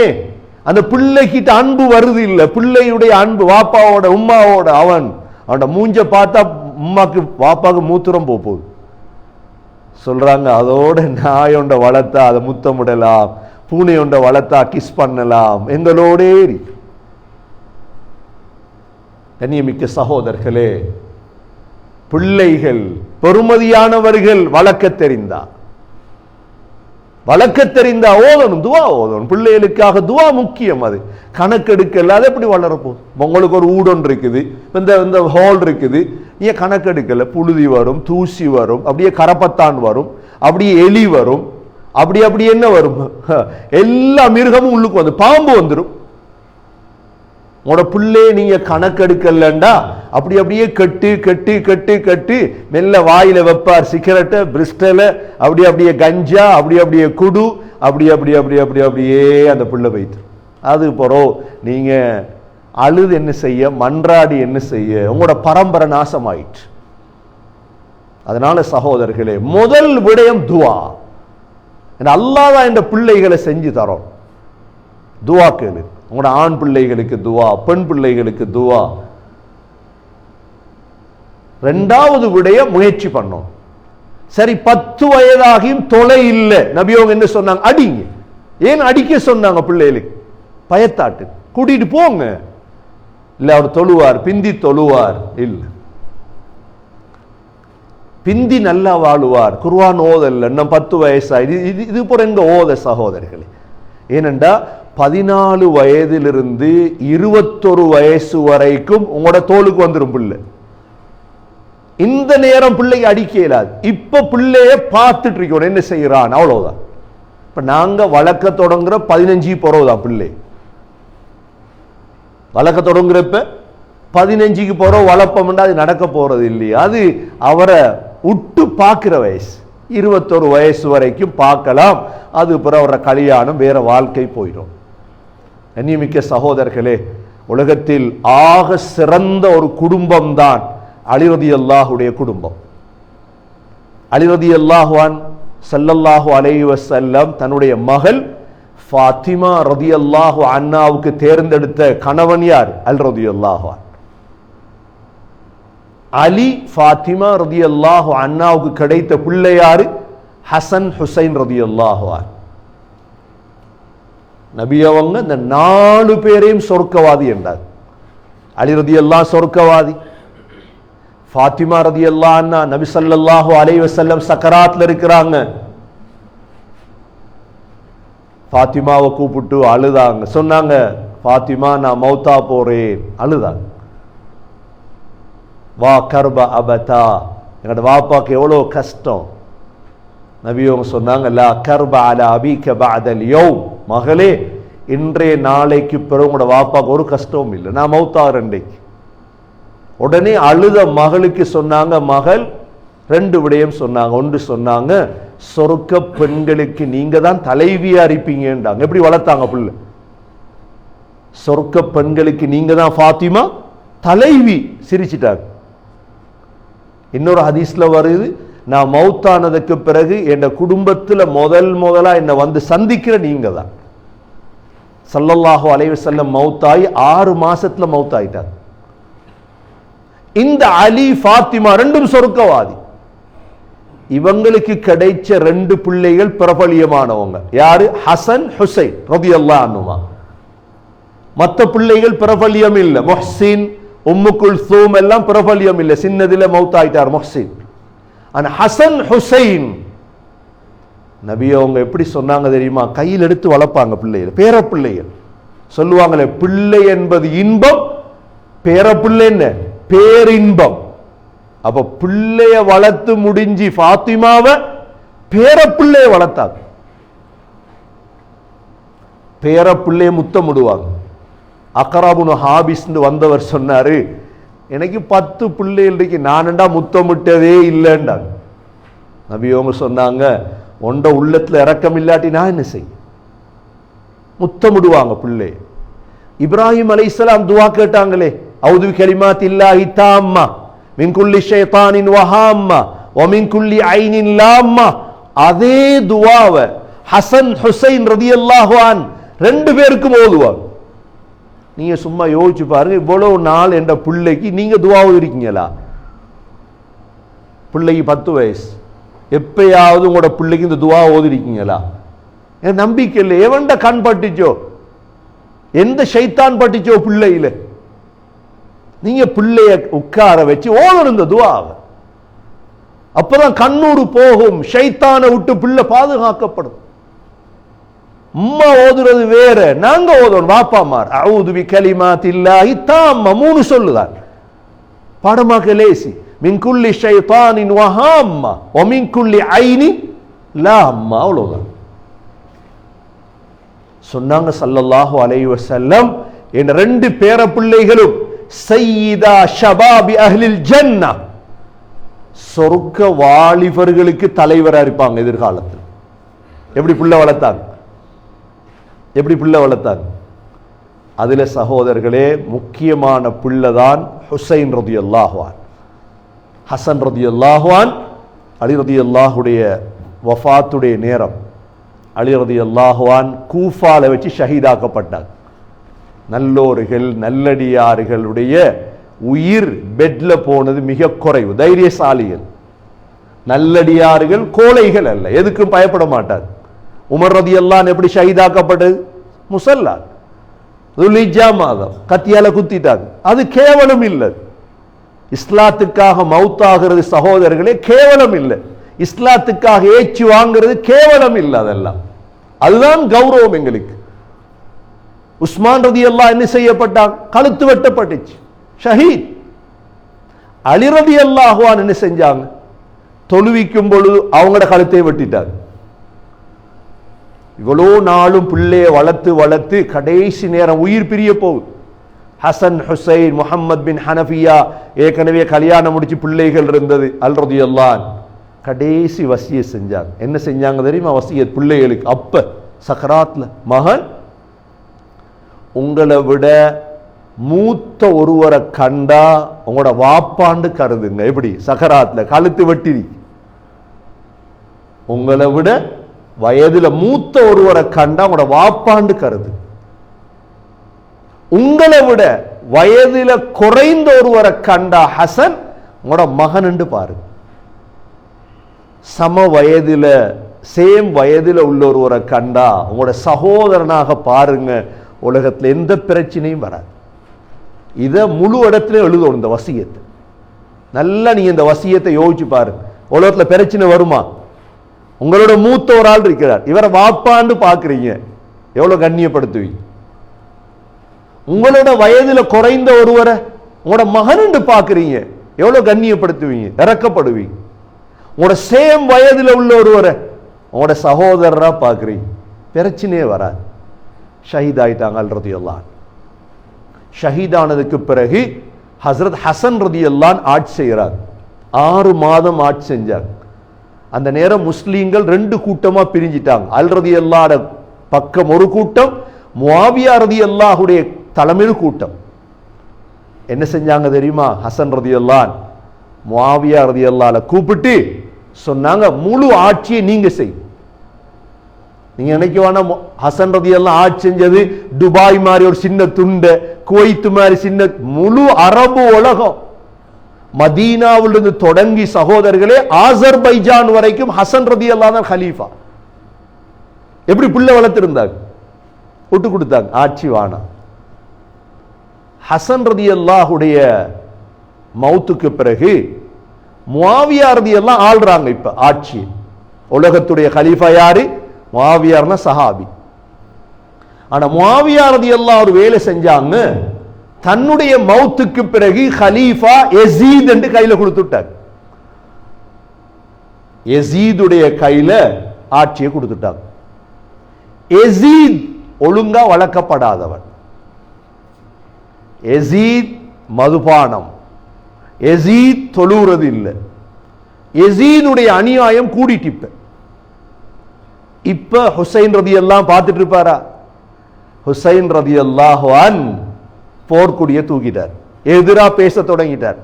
அந்த பிள்ளைகிட்ட அன்பு வருது இல்ல. பிள்ளையுடைய அன்பு வாப்பாவோட உம்மாவோட, அவனோட மூஞ்ச பார்த்தா உம்மாக்கு வாப்பாக்கு மூத்திரம் போகுது சொல்றாங்க. அதோட நாயொண்ட வளர்த்தா அதை முத்தமிடலாம், பூனையொண்ட வளர்த்தா கிஸ் பண்ணலாம். எங்களோடே கண்ணியமிக்க சகோதரர்களே, பிள்ளைகள் பெருமதியானவர்கள் வளர்க்க தெரிந்தா வளர்க்க தெரிந்த ஓதணும், துவா ஓதணும். பிள்ளைகளுக்காக துவா முக்கியம். அது கணக்கெடுக்கல, அது எப்படி வளரப்போகுது? உங்களுக்கு ஒரு ஊடொன்று இருக்குது, இந்த ஹால் இருக்குது, நீங்க கணக்கெடுக்கல, புழுதி வரும், தூசி வரும், அப்படியே கரப்பத்தான் வரும், அப்படியே எலி வரும், அப்படி என்ன வரும்? எல்லா மிருகமும் உள்ளுக்கு வந்து பாம்பு வந்துடும். உங்களோட பிள்ளைய நீங்க கணக்கெடுக்கலண்டா அப்படியே கட்டு கட்டு கட்டு கட்டு மெல்ல வாயில வைப்பார் சிகரெட்டை, பிரிஸ்டல, அப்படியே கஞ்சா, அப்படியே குடு, அப்படியே அந்த பிள்ளை வைத்து அது போறோம். நீங்க அழுது என்ன செய்ய, மன்றாடி என்ன செய்ய? உங்களோட பரம்பரை நாசமாயிற்று. அதனால சகோதரர்களே, முதல் விடயம் துவா. அல்லாஹ் தான் இந்த பிள்ளைகளை செஞ்சு தரோம். துவா கேளு. உங்களோட ஆண் பிள்ளைகளுக்கு துவா, பெண் பிள்ளைகளுக்கு துவா. ரெண்டாவது விடைய முயற்சி பண்ணோம். சரி, 10 வயதாகியும் தொலை இல்லை, நபியோங்க என்ன சொன்னாங்க? அடிங்க. ஏன் அடிக்க சொன்னாங்க? பிள்ளைகளுக்கு பயத்தாட்டு, கூட்டிட்டு போங்க. இல்ல அவர் தொழுவார், பிந்தி தொழுவார், இல்ல பிந்தி நல்லா வாழுவார், குர்ஆன் ஓதல்ல, இன்னும் 10 வயசா, இது போற எங்க ஓத சகோதரர்களே? ஏனென்றா 14 வயதிலிருந்து 21 வயசு வரைக்கும் உங்களோட தோளுக்கு வந்துடும் பிள்ளை. இந்த நேரம் பிள்ளைக்கு அடிக்க இயலாது. இப்ப பிள்ளைய பார்த்துட்டு இருக்கோம் என்ன செய்யறான், அவ்வளவுதான். இப்ப நாங்க வளர்க்க தொடங்குற 15 போறோதான் பிள்ளை வளர்க்க தொடங்குறப்ப 15க்கு போறோம் வளர்ப்போம்னா அது நடக்க போறது இல்லையா? அது அவரை உட்டு பார்க்கிற வயசு. 21 வயசு வரைக்கும் பார்க்கலாம், அது பிறகு அவர கல்யாணம், வேற வாழ்க்கை போயிடும். கண்ணியமிக்க சகோதரர்களே, உலகத்தில் ஆக சிறந்த ஒரு குடும்பம் தான் அலி ரலியல்லாஹுடைய குடும்பம். அலி ரலியல்லாஹு அன்ஹு ஸல்லல்லாஹு அலைஹி வஸல்லம் தன்னுடைய மகள் ஃபாத்திமா ரலியல்லாஹு அன்ஹாவுக்கு தேர்ந்தெடுத்த கணவன் யார்? அலி ரலியல்லாஹு அன்ஹு. அலி ஃபாத்திமா ரலியல்லாஹு அன்ஹாவுக்கு கிடைத்த பிள்ளை யாரு? ஹசன் ஹுசைன் ரலியல்லாஹு அன்ஹு. நபி அவங்க இந்த 4 பேரையும் சொர்க்கவாதி என்றார். அலி ரலியல்லாஹு சொர்க்கவாதி, ஃபாத்திமா ரலியல்லாஹு அன்ஹா நபி ஸல்லல்லாஹு அலைஹி வஸல்லம் சக்கராத்ல இருக்கிறாங்க. ஃபாத்திமாவை கூப்பிட்டு அழுதாங்க, சொன்னாங்க ஃபாத்திமா நான் மௌத்தா போறேன், அழுதாங்க. வா கர்ப அபதா, எங்களோட வாப்பாக்கு எவ்வளோ கஷ்டம். நபியோங்க சொன்னாங்க லா கர்ப அலா அபீக பஅதல் யௌம், மகளே இன்றைய நாளைக்கு பிறகு உங்களோட வாப்பாக்கு ஒரு கஷ்டமும் இல்லை, நான் மௌத்தாகிறேன் இன்றைக்கு. உடனே அழுத மகளுக்கு சொன்னாங்க, மகள் 2 விடயம் சொன்னாங்க. ஒன்று சொன்னாங்க, சொர்க்க பெண்களுக்கு நீங்க தான் தலைவியா இருப்பீங்கன்றாங்க. எப்படி வளர்த்தாங்க பிள்ளை? சொர்க்க பெண்களுக்கு நீங்க தான் ஃபாத்திமா தலைவி, சிரிச்சிட்டாங்க. இன்னொரு ஹதீஸ்ல வருது, நான் மௌத்தானதுக்கு பிறகு என் குடும்பத்தில் முதலா என்னை வந்து சந்திக்கிற நீங்க தான். ஸல்லல்லாஹு அலைஹி வஸல்லம் மௌத்தாயி 6 மாசத்துல மௌத்தாயிட்டாங்க. இந்த அலி ஃபாத்திமா 2 சொர்க்கவாதி. இவங்களுக்கு கிடைச்ச 2 பிள்ளைகள் பிரபலியமானவங்க. யாரு? ஹசன் ஹுசைன் ரலியல்லாஹு அன்ஹுமா. மற்ற பிள்ளைகள் பிரபலியம் இல்லை. முஹ்சின், உம்மு குல்சூம் எல்லாம் பிரபலியம் இல்லை, சின்னதில மௌத்தாயிட்டார் முஹ்சின். ஆனா ஹசன் ஹுசைன் நபி அவங்க எப்படி சொன்னாங்க தெரியுமா? கையில் எடுத்து வளர்ப்பாங்க பிள்ளைகள், பேர பிள்ளைகள். சொல்லுவாங்களே, பிள்ளை என்பது இன்பம், பேர பிள்ளை என்ன பேரின்பம். அப்ப பிள்ளைய வளர்த்து முடிஞ்சு ஃபாத்திமாவை பேர பிள்ளைய வளர்த்தாங்க. பேர பிள்ளைய முத்தமிடுவாங்க. அக்ராபுன் ஹாபிஸ் வந்தவர் சொன்னாரு, எனக்கு 10 பிள்ளைகள் இருக்கு, நானண்டா முத்தமிட்டதே இல்லைன்றாங்க. நபி அவங்க சொன்னாங்க, உண்ட உள்ளத்துல இறக்கம் இல்லாட்டி நான் என்ன செய்ய? முத்தமிடுவாங்க பிள்ளை. இப்ராஹிம் அலைஹிஸ்ஸலாம் துவா கேட்டாங்களே, அவுது கலிமாத்தில்லாஹி தாம்மா மின் குல்லி ஷைத்தானின் வஹாம்மா வ மின் குல்லி ஐனின் லாம்மா, அதே துவாவை ஹசன் ஹுசைன் ரலியல்லாஹு அன்ஹு 2 பேருக்கும் ஓதுவாங்க. நீங்க சும்மா யோசிச்சு பாருங்க, இவ்வளவு நாள் என்ற பிள்ளைக்கு நீங்க துவா ஓதிருக்கீங்களா? பிள்ளைக்கு 10 வயசு, எப்பயாவது உங்களோட பிள்ளைக்கு இந்த துவா ஓதிருக்கீங்களா? என் நம்பிக்கை இல்லை. எவன்ட கண் பட்டுச்சோ, எந்த ஷைத்தான் பட்டுச்சோ பிள்ளையில, நீங்க பிள்ளைய உட்கார வச்சு ஓதணும் இந்த துவாவை. அப்பதான் கண்ணூறு போகும், ஷைத்தானை விட்டு பிள்ளை பாதுகாக்கப்படும். உம்மா ஓதுறது வேற, நாங்க ஓதுவோம் வாப்பாமார் அஊது பி கலிமாத்தில்லாஹி தாம்மா 3 சொல்லுதான். பாடமாக்க லேசி. மின் குல்லி ஷைத்தானின் வஹாம்மா வ மின் குல்லி ஐனி லாம்மா, அவ்வளவுதான் சொன்னாங்க ஸல்லல்லாஹு அலைஹி வஸல்லம். என் 2 பேர பிள்ளைகளும் சய்யிதா ஷபாபி அஹ்லில் ஜன்னah, சொர்க்க வாலிபர்களுக்கு தலைவரா இருப்பாங்க எதிர்காலத்தில். எப்படி புள்ள வளர்த்தாங்க, எப்படி புள்ள வளர்த்தாங்க? அதுல சகோதரர்களே முக்கியமான பிள்ளைதான் ஹுசைன் ரலியல்லாஹு அன்ஹு. ஹசன் ரலியல்லாஹு அன்ஹு அலி ரலியல்லாஹுடைய வஃபாத்துடைய நேரம் அலி ரலியல்லாஹு அன்ஹு கூஃபால வச்சு ஷஹீதாக்கப்பட்டாங்க. நல்லோர்கள் நல்லடியார்களுடைய உயிர் பெட்ல போனது மிக குறைவு. தைரியசாலிகள் நல்லடியார்கள், கோழைகள் அல்ல, எதுக்கும் பயப்பட மாட்டார். உமர் ரலியல்லாஹு அன்ஹு எப்படி ஷஹீதாக்கப்பட்டது? முஸல்லா துல்ஹிஜ்ஜா மாதம் கத்தியால குத்திட்டாங்க. அது கேவலம் இல்லை. இஸ்லாத்துக்காக மௌத்தாகிறது சகோதரர்களே கேவலம் இல்லை. இஸ்லாத்துக்காக ஏச்சு வாங்கிறது கேவலம் இல்லை. அதெல்லாம் அதுதான் கௌரவம் எங்களுக்கு. உஸ்மான் ரலியல்லாஹு என்ன செய்யப்பட்டாங்க? கழுத்து வெட்டப்பட்டுச்சு, ஷஹீத். அலி ரலியல்லாஹு அன்ஹு என்ன செஞ்சாங்க? தொழுவிக்கும் பொழுது அவங்களோட கழுத்தை வெட்டிட்டாங்க. இவ்வளோ நாளும் பிள்ளைய வளர்த்து வளர்த்து கடைசி நேரம் உயிர் பிரிய போகுது. ஹசன் ஹுசைன் முஹம்மத் பின் ஹனஃபியா ஏற்கனவே கல்யாணம் முடிச்சு பிள்ளைகள் இருந்தது. அல் ரலியல்லாஹு அன்ஹு கடைசி வசியத் செஞ்சாங்க. என்ன செஞ்சாங்க தெரியுமா? வசியத் பிள்ளைகளுக்கு அப்ப சக்கராத்ல, மகன் உங்களை விட மூத்த ஒருவரை கண்டா உங்களோட வாப்பாண்டு கருதுங்க. எப்படி? சக்கராத்ல கழுத்து வெட்டி. உங்களை விட வயதுல மூத்த ஒருவரை கண்டா உங்களோட வாப்பாண்டு கருது. உங்களை விட வயதுல குறைந்த ஒருவரை கண்டா ஹசன் உங்களோட மகன் என்று பாருங்க. சம வயதுல சேம் வயதுல உள்ள ஒருவரை கண்டா உங்களோட சகோதரனாக பாருங்க. உலகத்துல எந்த பிரச்சனையும் வராது. இத முழு இடத்துல எழுதணும் இந்த வசியத்தை. நல்லா நீங்க இந்த வசியத்தை யோசிச்சு பாருங்க. உலகத்துல பிரச்சனை வருமா? உங்களோட மூத்த ஒரு ஆள் இருக்கிறார், இவரை வாப்பாண்டு பாக்குறீங்க, எவ்வளவு கண்ணியப்படுத்துவீங்க? உங்களோட வயதுல குறைந்த ஒருவரை உங்களோட மகன் என்று பாக்குறீங்க, எவ்வளவு கண்ணியப்படுத்துவீங்க, இறக்கப்படுவீங்க? உங்களோட சேம் வயதுல உள்ள ஒருவரை உங்களோட சகோதரரா பாக்குறீங்க, பிரச்சனையே வராது. ஷஹீத் ஆயிட்டாங்க அல் ரலியல்லாஹு அன்ஹு. ஷஹீதானதுக்கு பிறகு ஹஸ்ரத் ஹசன் ரலியல்லாஹு அன்ஹு ஆட்சி செய்கிறார். 6 மாதம் ஆட்சி செஞ்சார். அந்த நேரம் முஸ்லீம்கள் 2 கூட்டமா பிரிஞ்சிட்டாங்க. அல் ரலியல்லாஹு அன்ஹு பக்கம் ஒரு கூட்டம், முஆவியா ரலியல்லாஹுடைய தலைமையில் கூட்டம். என்ன செஞ்சாங்க தெரியுமா? ஹசன் ரலியல்லாஹு அன்ஹு முஆவியா ரலியல்லாஹு அன்ஹு கூப்பிட்டு சொன்னாங்க, முழு ஆட்சியை நீங்க செய். நீங்க நினைக்கவான ஹசன் ரலியல்லாஹு ஆட்சி செஞ்சது துபாய் மாதிரி ஒரு சின்ன துண்டு, குவைத் மாதிரி சின்ன, முழு அரபு உலகம் மதீனாவிலிருந்து தொடங்கி சகோதரர்களே ஆசர்பைஜான் வரைக்கும் ஹசன் ரலியல்லாஹு அன்ஹு கலீஃபா. எப்படி புள்ள வளர்த்திருந்தாங்க, விட்டு கொடுத்தாங்க, ஆட்சி வானா. ஹசன் ரலியல்லாஹுடைய மௌத்துக்கு பிறகு முஆவியா ரலியல்லாஹு ஆள்றாங்க இப்ப ஆட்சி. உலகத்துடைய கலீஃபா யாரு? முஆவியார்னா சஹாபி. ஆனா முஆவியா ரலியல்லாஹு ஒரு வேலை செஞ்சாங்க. தன்னுடைய மௌத்துக்கு பிறகு கலீஃபா யஸீத் என்று கையில கொடுத்துட்டார். யஸீதுடைய கையில ஆட்சியை கொடுத்துட்டாங்க. யஸீத் ஒழுங்கா வளர்க்கப்படாதவன். யஸீத் மதுபானம், யஸீத் தொழுறது இல்லை. யஸீதுடைய அநியாயம் கூடிட்டு இப்ப ஹுசைன் ரலியல்லாஹு பார்த்துட்டு இருப்பாரா? ஹுசைன் ரலியல்லாஹு அன்ஹு போர்க்குடியை தூக்கிட்டார், எதிரா பேச தொடங்கிட்டார்.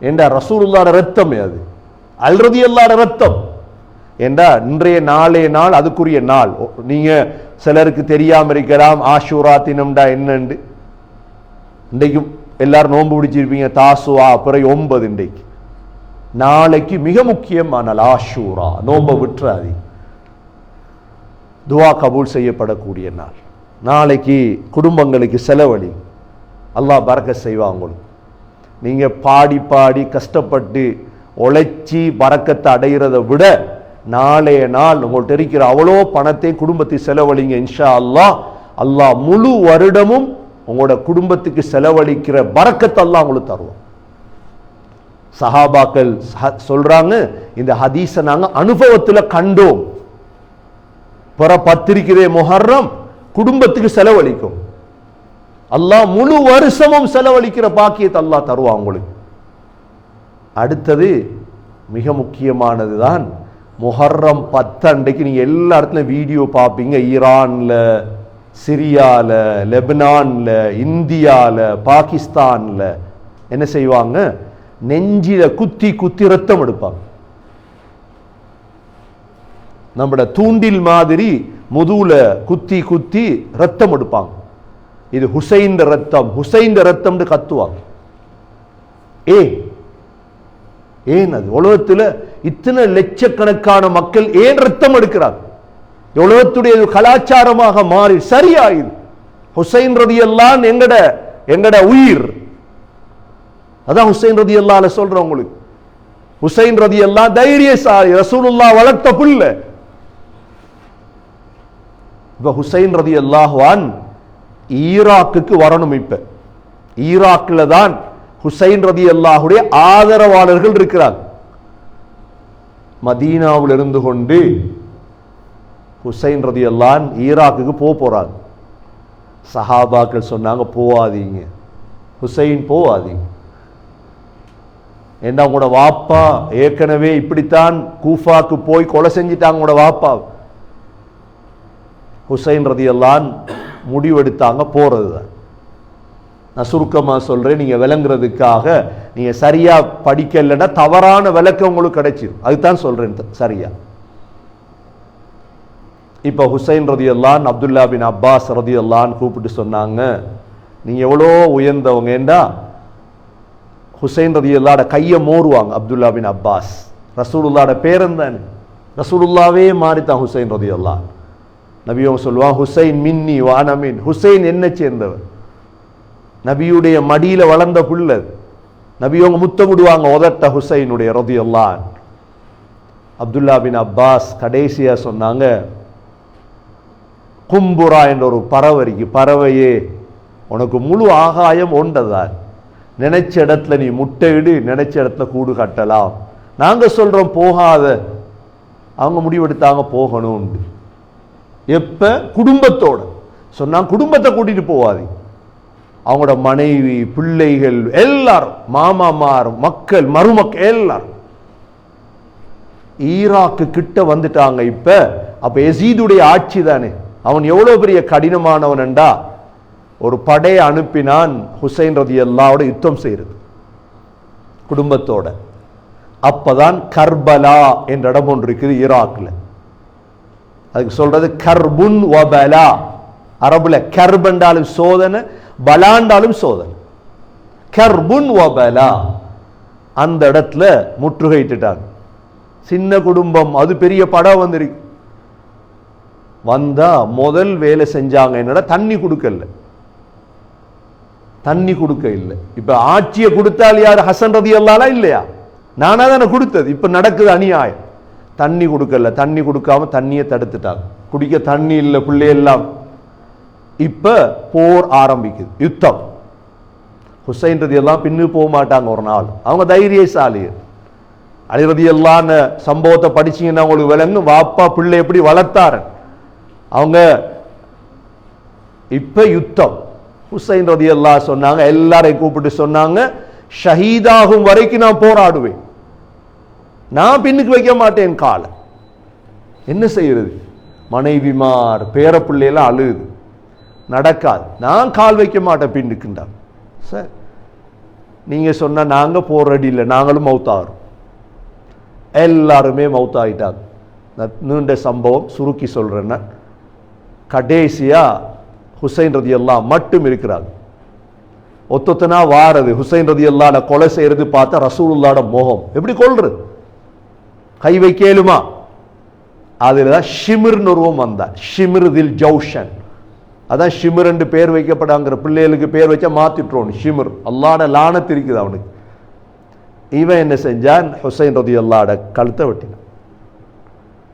ஏண்டா ரசூலுல்லாஹ்வோட ரத்தம் அது, அல் ரலியல்லாஹு ரத்தம். ஏண்டா இன்றைய நாளே நாள் அதுக்குரிய நாள். நீங்க சிலருக்கு தெரியாம இருக்கலாம் ஆஷூரா தினம்டா என்னண்டு. இன்றைக்கும் எல்லாரும் நோன்பு பிடிச்சிருப்பீங்க, தாசுவா பிறகு 9. இன்றைக்கு நாளைக்கு மிக முக்கியமான ஆஷூரா, நோன்பை விட்டுறாதி, துவா கபூல் செய்யப்படக்கூடிய நாள். நாளைக்கு குடும்பங்களுக்கு செலவழி, அல்லாஹ் பரக்கத் செய்வான் உங்களுக்கு. நீங்க பாடி பாடி கஷ்டப்பட்டு உழைச்சி பரக்கத்தை அடைகிறத விட நாளைய நாள் உங்கள்கிட்ட இருக்கிற அவ்வளோ பணத்தை குடும்பத்தை செலவழிங்க, இன்ஷா அல்லாஹ் அல்லாஹ் முழு வருடமும் உங்களோட குடும்பத்துக்கு செலவழிக்கிற பரக்கத்தை அல்லாஹ் உங்களுக்கு தருவோம். சஹாபாக்கள் சொல்றாங்க, இந்த ஹதீஸை நாங்க அனுபவத்துல கண்டோம். பிற பத்திரிக்கிறே முஹர்ரம் குடும்பத்துக்கு செலவழிக்கும், அல்லாஹ் முழு வருஷமும் செலவழிக்கிற பாக்கியத்தை அல்லாஹ் தருவான் உங்களுக்கு. அடுத்தது மிக முக்கியமானது தான் முஹர்ரம் 10 அன்றைக்கு நீங்க எல்லா இடத்துலையும் வீடியோ பார்ப்பீங்க. ஈரான்ல, சிரியால, லெபனான்ல, இந்தியால, பாகிஸ்தான்ல என்ன செய்வாங்க, நெஞ்சில குத்தி குத்தி ரத்தம் எடுப்பாங்க. நம்மட தூண்டில் மாதிரி முதுகுல குத்தி குத்தி ரத்தம் எடுப்பாங்க. இது ஹுசைன் ரத்தம், ஹுசைன் ரத்தம் கத்துவாங்க. ஏன் அது உலகத்துல இத்தனை லட்சக்கணக்கான மக்கள் ஏன் ரத்தம் எடுக்கிறாங்க? உலகத்துடைய கலாச்சாரமாக மாறி சரியாயுது. ஹுசைன் ரலியல்லாஹு எங்கட உயிர். அதான் ஹுசைன் ரலியல்லாஹு சொல்றேன் உங்களுக்கு. ஹுசைன் ரலியல்லாஹு தைரியசாலி, ரசூலுல்லாஹ் வளர்த்த புள்ள. இப்ப ஹுசைன் ரலியல்லாஹு அன்ஹு ஈராக்குக்கு வரணும். இப்ப ஈராக்ல தான் ஹுசைன் ரலியல்லாஹுடைய ஆதரவாளர்கள் இருக்கிறார். மதீனாவில் இருந்து கொண்டு ஹுசைன் ரலியல்லாஹு அன்ஹு ஈராக்குக்கு போறாங்க. சஹாபாக்கள் சொன்னாங்க, போவாதீங்க ஹுசைன், போவாதீங்க. ஏன்னா உங்களோட வாப்பா ஏற்கனவே இப்படித்தான் கூஃபாக்கு போய் கொலை செஞ்சிட்டாங்க உங்களோட வாப்பா. ஹுசைன் ரலியல்லாஹு அன்ஹு முடிவெடுத்தாங்க போறதுதான். நான் சுருக்கமா சொல்றேன், நீங்க விளங்குறதுக்காக. நீங்க சரியா படிக்கலன்னா தவறான விளக்கம் உங்களுக்கு கிடைச்சிடும், அதுதான் சொல்றேன் சரியா. இப்ப ஹுசைன் ரலியல்லாஹு அன்ஹு அப்துல்லா பின் அப்பாஸ் ரலியல்லாஹு அன்ஹு கூப்பிட்டு சொன்னாங்க, நீங்க எவ்வளோ உயர்ந்தவங்க. ஏண்டா ஹுசைன் ரலியல்லாஹு அன்ஹு கையை மோருவாங்க. அப்துல்லா பின் அப்பாஸ் ரசூலுல்லாஹோட பேரன் தானே, ரசூலுல்லாவே மாறித்தான் ஹுசைன் ரலியல்லாஹு அன்ஹு. நபியும் சொல்லுவான், ஹுசைன் மின்னி வான மின், ஹுசைன் என்ன சேர்ந்தவர். நபியுடைய மடியில வளர்ந்த புள்ள. நபியவங்க முத்தமிடுவாங்க உதட்ட ஹுசைனுடைய ரலியல்லாஹு அன்ஹு. அப்துல்லா பின் அப்பாஸ் கடைசியா சொன்னாங்க, கும்புரா என்ற ஒரு பறவைக்கு, பறவையே உனக்கு முழு ஆகாயம் ஒன்றதான், நினைச்ச இடத்துல நீ முட்டையிடு, நினைச்ச இடத்துல கூடு கட்டலாம். நாங்க சொல்றோம் போகாத, அவங்க முடிவெடுத்தாங்க போகணும். எப்ப குடும்பத்தோட சொன்னா, குடும்பத்தை கூட்டிட்டு போவாது. அவங்களோட மனைவி, பிள்ளைகள் எல்லாரும், மாமாமார், மக்கள், மருமக்கள் எல்லாரும் ஈராக்கு கிட்ட வந்துட்டாங்க. இப்ப அப்ப யசீதுடைய ஆட்சி தானே, அவன் எவ்வளவு பெரிய கடினமானவன் என்றா, ஒரு படையை அனுப்பினான் ஹுசைன் ரலியல்லாஹு யுத்தம் செய்யறது குடும்பத்தோட. அப்பதான் கர்பலா என்ற இடம் ஒன்று இருக்குது ஈராக்ல. அதுக்கு சொல்றது கர்புன் வபலா. அரபுல கர்ப் என்றாலும் சோதனை, பலாண்டாலும் சோதனை. கர்புன் வபலா. அந்த இடத்துல முற்றுகையிட்டுட்டாங்க. சின்ன குடும்பம், அது பெரிய படம் வந்திருக்கு. வந்தா முதல் வேலை செஞ்சாங்க என்னடா, தண்ணி கொடுக்கல, தண்ணி கொடுக்க இல்லை. இப்ப ஆட்சியை கொடுத்தால் யார், ஹசன் ரலியல்லாஹு இல்லையா, நானா தானே கொடுத்தது. இப்ப நடக்குது அநியாயம். தண்ணி கொடுக்கல, தண்ணி கொடுக்காம தண்ணியை தடுத்துட்டாங்க, குடிக்க தண்ணி இல்லை பிள்ளை எல்லாம். இப்ப போர் ஆரம்பிக்குது, யுத்தம். ஹுசைன் ரலியல்லாஹு பின்னு போக மாட்டாங்க ஒரு நாள், அவங்க தைரியசாலி. அலி ரலியல்லாஹு சம்பவத்தை படிச்சீங்கன்னா உங்களுக்கு விளங்கும், வாப்பா பிள்ளை எப்படி வளர்த்தாரு அவங்க. இப்ப யுத்தம். ஹுசைன் ரலியல்லாஹு சொன்னாங்க, எல்லாரையும் கூப்பிட்டு சொன்னாங்க, ஷஹீதாகும் வரைக்கும் நான் போராடுவேன், நான் பின்னுக்கு வைக்க மாட்டேன் காலை. என்ன செய்யறது, மனைவிமார் பேர பிள்ளையெல்லாம் அழுகுது, நடக்காது, நான் கால் வைக்க மாட்டேன் பின்னுக்குண்டாங்க. சார் நீங்க சொன்ன நாங்க போராடி இல்லை, நாங்களும் மௌத்தாகிறோம். எல்லாருமே மௌத்தாயிட்டாங்க. நீண்ட சம்பவம் சுருக்கி சொல்றேன்னா, கடைசியா ஹுசைன் ரலியல்லாஹு மட்டும் இருக்கிறாங்க. ஒத்தொத்தனா வாரது ஹுசைன் ரலியல்லாஹு கொலை செய்யறது பார்த்தா ரசூலுல்லாஹோட முகம் எப்படி கொல்றது, கை வைக்கலுமா? அதுலதான் ஷிமிர் உருவம் வந்தா, ஷிமிர் தில் ஜௌஷன். அதான் ஷிமிர் என்று பேர் வைக்கப்படாங்கிற பிள்ளைகளுக்கு பேர் வச்சா மாத்திட்டுறோம் ஷிமிர். அல்லாஹ்வோட லானத் இருக்குது அவனுக்கு. இவன் என்ன செஞ்சான், ஹுசைன் ரலியல்லாஹு கழுத்தை வெட்டினான்.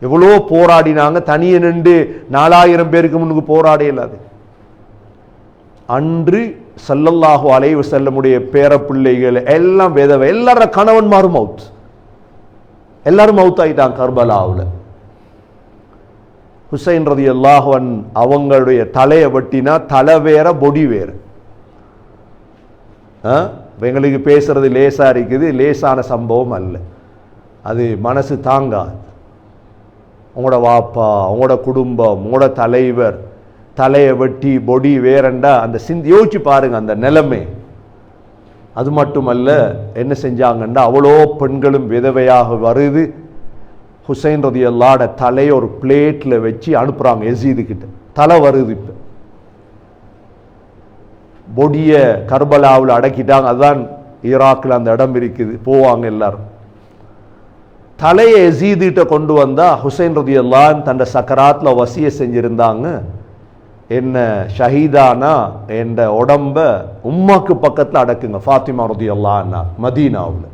எவ்வளோ போராடினாங்க. தனியே நின்று 4000 பேருக்கு முன்னுக்கு போராட இயலாது. அன்று ஸல்லல்லாஹு அலைஹி வஸல்லமுடைய பேர பிள்ளைகள் எல்லாம் எல்லார கணவன்மாரும் மவுத், எல்லாரும் மவுத் ஆயிட்டாங்க கர்பலாவில். ஹுசைன் ரலியல்லாஹு அன்ஹு அவங்களுடைய தலையை வெட்டினா தலை வேற பொடி வேற. எங்களுக்கு பேசுறது லேசா இருக்குது, லேசான சம்பவம் அல்ல. அது மனசு தாங்காது. உங்களோட வாப்பா, உங்களோட குடும்பம், உங்களோட தலைவர் தலையை வெட்டி பொடி வேறண்டா அந்த யோசிச்சு பாருங்க அந்த நிலைமை. அது மட்டுமல்ல, என்ன செஞ்சாங்கன்னா அவ்வளோ பெண்களும் விதவையாக வருது. ஹுசைன் ரலியல்லாஹு தலையை ஒரு பிளேட்ல வச்சு அனுப்புறாங்க யசீது கிட்ட. தலை வருது. இப்ப பொடிய கர்பலாவில் அடக்கிட்டாங்க. அதுதான் ஈராக்கில் அந்த இடம் இருக்குது, போவாங்க எல்லாரும். தலையை யசீதுகிட்ட கொண்டு வந்தா ஹுசைன் ரலியல்லாஹு தன்னை சக்கராத்ல வசிய செஞ்சிருந்தாங்க, என்ன ஷஹீதானா என்ற உடம்ப உம்மாக்கு பக்கத்தில் அடக்குங்க, ஃபாத்திமா ரலியல்லாஹு அன்ஹா மதீனாவில்.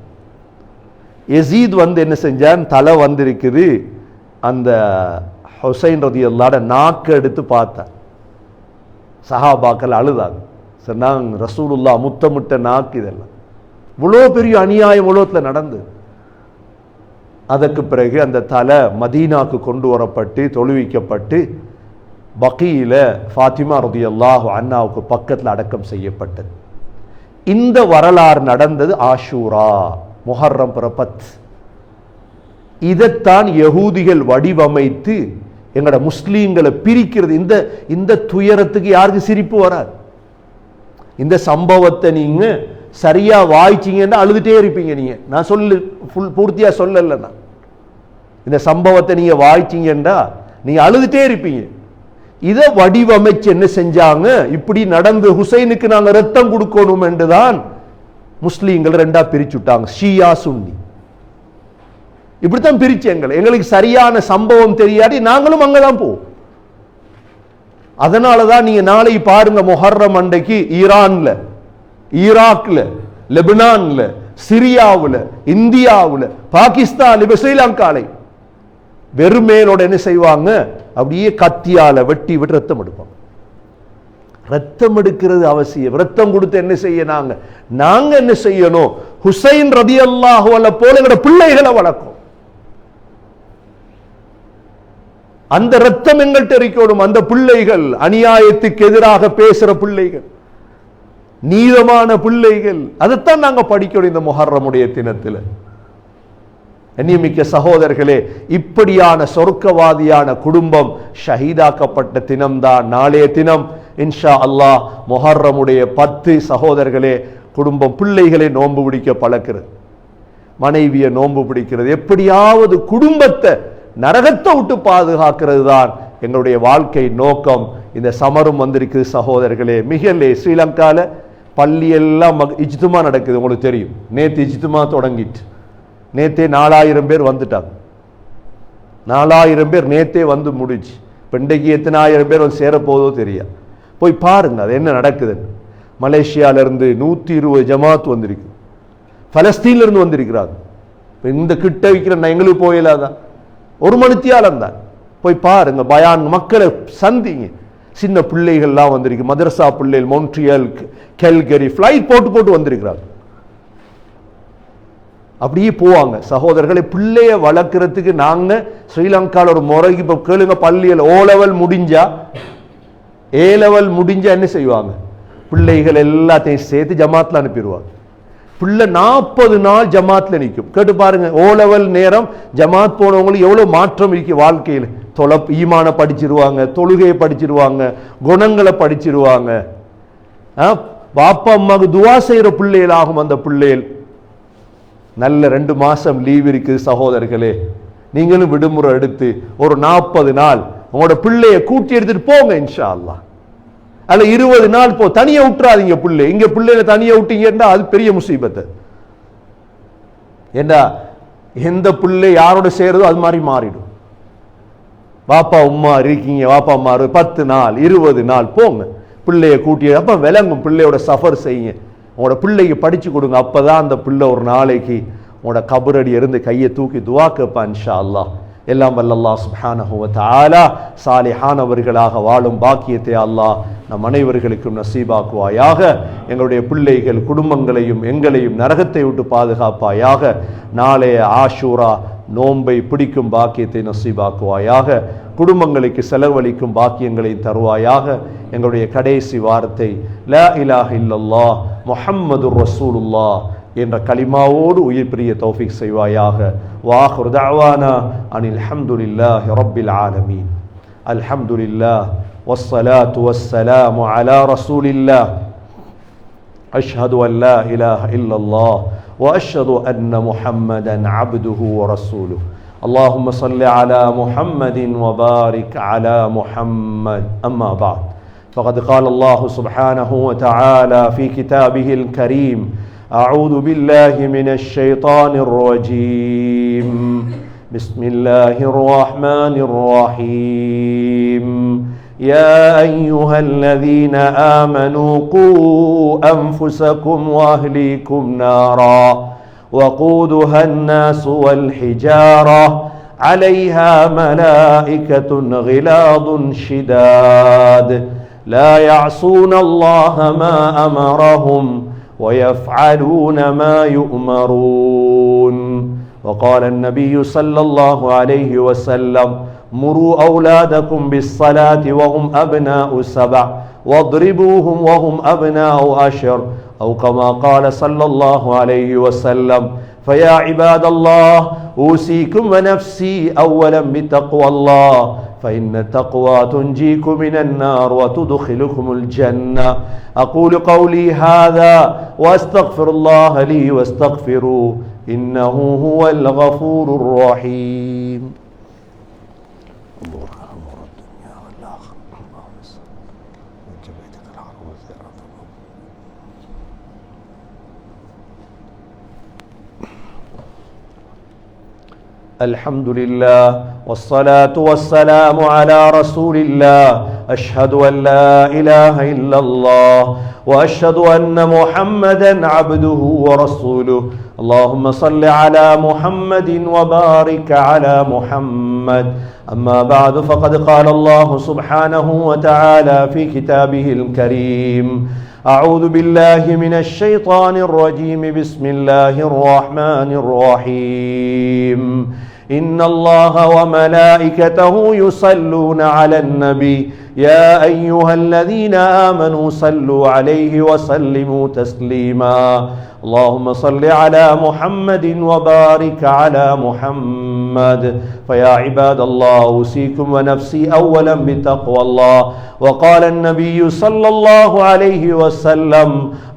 யசீத் என்ன செஞ்சான், தலை வந்திருக்குது, அந்த ஹுசைன் ரலியல்லாஹு நாக்கு எடுத்து பார்த்தார். சஹாபாக்கள் அழுதாங்க, சொன்னாங்க ரசூலுல்லாஹ் முத்தமிட்ட நாக்கு. இதெல்லாம் இவ்வளோ பெரிய அநியாயம் உலகத்தில் நடந்து. அதற்கு பிறகு அந்த தலை மதீனாக்கு கொண்டு வரப்பட்டு தொழுவிக்கப்பட்டு பகீல ஃபாத்திமா ரலியல்லாஹு அன்ஹாவுக்கு பக்கத்தில் அடக்கம் செய்யப்பட்டது. இந்த வரலாறு நடந்தது ஆஷூரா, முஹர்ரம் பிறப்பத். இதைத்தான் யகூதிகள் வடிவமைத்து எங்களோட முஸ்லீம்களை பிரிக்கிறது. இந்த துயரத்துக்கு யாருக்கு சிரிப்பு வராது? இந்த சம்பவத்தை நீங்க சரியா வாய்ச்சிங்கன்னா அழுதுட்டே இருப்பீங்க. நீங்க நான் பூர்த்தியா சொல்லலைன்னா இந்த சம்பவத்தை நீங்க வாய்ச்சிங்கன்னா நீங்க அழுதுட்டே இருப்பீங்க. இதை வடிவமைச்சு என்ன செஞ்சாங்க, இப்படி நடந்து ஹுசைனுக்கு நாங்க ரத்தம் கொடுக்கணும் என்றுதான் முஸ்லீம்கள் ரெண்டா பிரிச்சுட்டாங்க, ஷியா சுன்னி. இப்படித்தான் பிரிச்சு எங்களுக்கு சரியான சம்பவம் தெரியாது, நாங்களும் அங்கதான் போவோம். அதனாலதான் நீங்க நாளை பாருங்க, முஹர்ரம் அன்றைக்கு ஈரான்ல, ஈராக்ல, லெபனான்ல, சிரியாவுல, இந்தியாவுல, பாகிஸ்தான், ஸ்ரீலங்காலை வெறுமேலோட என்ன செய்வாங்க, அப்படியே கத்தியால வெட்டி விட்டு ரத்தம் எடுப்பாங்க. ரத்தம் எடுக்கிறது அவசியம். ரத்தம் கொடுத்து என்ன செய்ய நாங்க என்ன செய்யணும், ஹுசைன் ரலியல்லாஹு அன்ஹு போல எங்கட பிள்ளைகளை வளர்க்கும். அந்த ரத்தம் எங்கள்கிட்ட இருக்கணும். அந்த பிள்ளைகள் அநியாயத்துக்கு எதிராக பேசுற பிள்ளைகள், நீதமான பிள்ளைகள், அதைத்தான் நாங்க படிக்கணும் இந்த முஹர்ரமுடைய தினத்தில். கண்ணியமிக்க சகோதரர்களே, இப்படியான சொர்க்கவாதியான குடும்பம் ஷஹீதாக்கப்பட்ட தினம்தான் நாளைய தினம் இன்ஷா அல்லாஹ். முஹர்ரமுடைய 10 சகோதரர்களே, குடும்பம் பிள்ளைகளை நோன்பு பிடிக்க பழக்கிறது, மனைவியை நோன்பு பிடிக்கிறது, எப்படியாவது குடும்பத்தை நரகத்தை விட்டு பாதுகாக்கிறது தான் எங்களுடைய வாழ்க்கை நோக்கம். இந்த சமரும் வந்திருக்கு சகோதரர்களே. மிகலே ஸ்ரீலங்கால பள்ளி எல்லாம் இஜ்துமா நடக்குது, உங்களுக்கு தெரியும். நேற்று இஜ்துமா தொடங்கிட்டு நேத்தே 4000 பேர் வந்துட்டாங்க. 4000 பேர் நேத்தே வந்து முடிச்சு. இன்றைக்கு எத்தனை ஆயிரம் பேர் வந்து சேரப்போதோ தெரியாது. போய் பாருங்க அது என்ன நடக்குதுன்னு. மலேசியாவிலிருந்து 120 ஜமாத் வந்திருக்கு, பலஸ்தீன்ல வந்திருக்கிறாங்க. இந்த கிட்ட வைக்கிற எங்களுக்கு போயிடாதான், 1 மணித்தியாலம் தான். போய் பாருங்க, பயான் மக்களை சந்திங்க. சின்ன பிள்ளைகள்லாம் வந்திருக்கு, மதரசா பிள்ளைகள், மொன்ட்ரியல், கெல்கரி ஃபிளைட் போட்டு வந்திருக்கிறாங்க. அப்படியே போவாங்க சகோதரர்களை. பிள்ளைய வளர்க்கறதுக்கு நாங்க ஸ்ரீலங்கால ஒரு முறைக்கு இப்ப கேளுங்க, பள்ளியில் ஏ லெவல் முடிஞ்சா என்ன செய்வாங்க, பிள்ளைகள் எல்லாத்தையும் சேர்த்து ஜமாத்ல அனுப்பிடுவாங்க. பிள்ளை 40 நாள் ஜமாத்ல நிற்கும். கேட்டு பாருங்க, ஓ லெவல் நேரம் ஜமாத் போனவங்களுக்கு எவ்வளவு மாற்றம் இருக்கு வாழ்க்கையில். ஈமான படிச்சிருவாங்க, தொழுகையை படிச்சிருவாங்க, குணங்களை படிச்சிருவாங்க. பாப்பா அம்மாவுக்கு துவா செய்யற பிள்ளைகள் ஆகும். அந்த பிள்ளைகள் நல்ல 2 மாசம் லீவ் இருக்குது சகோதரர்களே. நீங்களும் விடுமுறை எடுத்து ஒரு 40 நாள் உங்களோட பிள்ளைய கூட்டி எடுத்துட்டு போங்க இன்ஷா அல்லாஹ். அல்ல 20 நாள் போ, தனியா விட்டுறாதீங்க பிள்ளை. இங்க பிள்ளைகளை தனியா விட்டீங்கன்னா அது பெரிய முசீபத்து. ஏண்டா எந்த பிள்ளை யாரோட சேருதோ அது மாதிரி மாறிடும். வாப்பா உம்மா இருக்கீங்க, வாப்பா அம்மா 10 நாள் 20 நாள் போங்க, பிள்ளைய கூட்டி அப்ப விளங்கும். பிள்ளையோட சஃபர் செய்யுங்க, உங்களோட பிள்ளைக்கு படிச்சு கொடுங்க. அப்பதான் அந்த பிள்ளை ஒரு நாளைக்கு உங்களோட கபரடி இருந்து கையை தூக்கி துவா கேட்பான் இன்ஷா அல்லாஹ். எல்லாம் வல்ல அல்லாஹ் சுப்ஹானஹு வ தஆலா சாலிஹானவர்களாக வாழும் பாக்கியத்தை அல்லாஹ் நம் அனைவர்களுக்கும் நசீபாக்குவாயாக. எங்களுடைய பிள்ளைகள் குடும்பங்களையும் எங்களையும் நரகத்தை விட்டு பாதுகாப்பாயாக. நாளைய ஆஷூரா நோன்பை பிடிக்கும் பாக்கியத்தை நசீபாக்குவாயாக. குடும்பங்களுக்கு செலவழிக்கும் பாக்கியங்களை தருவாயாக. எங்களுடைய கடைசி வார்த்தை லா இலாஹ இல்லல்லாஹ் முஹம்மதுர் ரசூலுல்லாஹ் என்ற கலிமாவோடு உயிர் பிரிய தௌஃபீக் செய்வாயாக. வாஹிரு தஅவானா அனில் ஹம்துலில்லாஹி ரப்பில் ஆலமீன். அல்ஹம்துலில்லாஹ் வஸ்ஸலாத்து வஸ்ஸலாமு அலா ரசூலில்லாஹ். அஷ்ஹது அன் லா இலாஹ இல்லல்லாஹ் وأشهد أن محمدا عبده ورسوله. اللهم صل على محمد وبارك على محمد. أما بعد، فقد قال الله سبحانه وتعالى في كتابه الكريم: أعوذ بالله من الشيطان الرجيم. بسم الله الرحمن الرحيم. يا أيها الذين آمنوا قوا أنفسكم وأهليكم نارا وقودها الناس والحجارة عليها ملائكة غلاظ شداد لا يعصون الله ما أمرهم ويفعلون ما يؤمرون. وقال النبي صلى الله عليه وسلم: مروا أولادكم بالصلاة وهم أبناء 7 واضربوهم وهم أبناء 10 أو كما قال صلى الله عليه وسلم. فيا عباد الله، أوصيكم ونفسي أولا بتقوى الله، فإن التقوى تنجيكم من النار وتدخلكم الجنة. أقول قولي هذا وأستغفر الله لي واستغفروه إنه هو الغفور الرحيم. الحمد لله والصلاة والسلام على رسول الله. أشهد أن لا إله إلا الله وأشهد أن محمدا عبده ورسوله. اللهم صل على محمد وبارك على محمد. أما بعد، فقد قال الله سبحانه وتعالى في كتابه الكريم: أعوذ بالله من الشيطان الرجيم. بسم الله الرحمن الرحيم. إن الله وملائكته يصلون على النبي يا أيها الذين آمنوا صلوا عليه وسلموا تسليما. اللهم صل على محمد وبارك على محمد. فيا عباد الله، أوصيكم ونفسي أولا بتقوى الله. وقال النبي صلى الله عليه وسلم: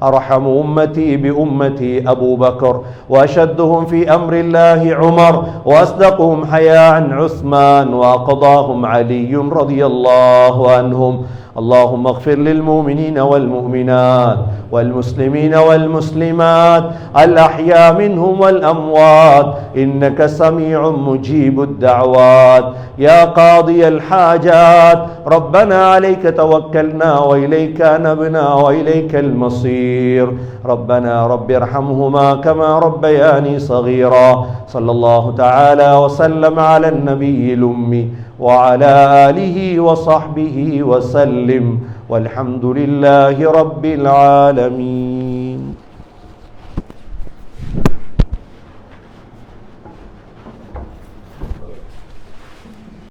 أرحم أمتي بأمتي أبو بكر، وأشدهم في أمر الله عمر، وأصدقهم حياء عثمان، وأقضاهم علي رضي الله عنهم. اللهم اغفر للمؤمنين والمؤمنات والمسلمين والمسلمات الأحياء منهم والأموات إنك سميع مجيب الدعوات يا قاضي الحاجات. ربنا عليك توكلنا وإليك نبنا وإليك المصير. ربنا رب ارحمهما كما ربياني صغيرا. صلى الله تعالى وسلم على النبي الأمي وعلى آله وصحبه وسلم والحمد لله رب العالمين.